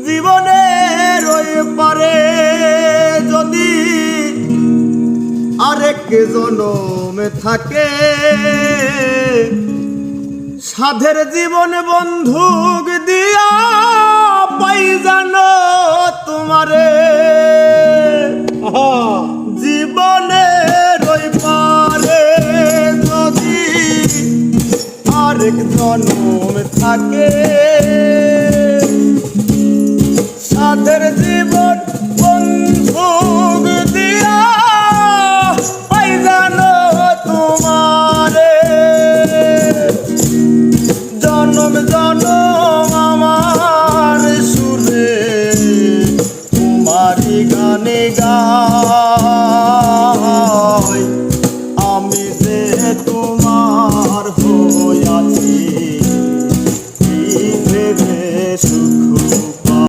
জীবনের ওই পারে যদি আরেক জনম থাকে, সাধের জীবন বন্ধুক দিয়া পাই জানো তোমারে। জীবনের ওই পারে যদি আরেক জনম থাকে, সাধের জীবন বন্ধুক দিয়া পাই জানো তোমারে। জনম জনম আমার সুরে তোমারি গানে গা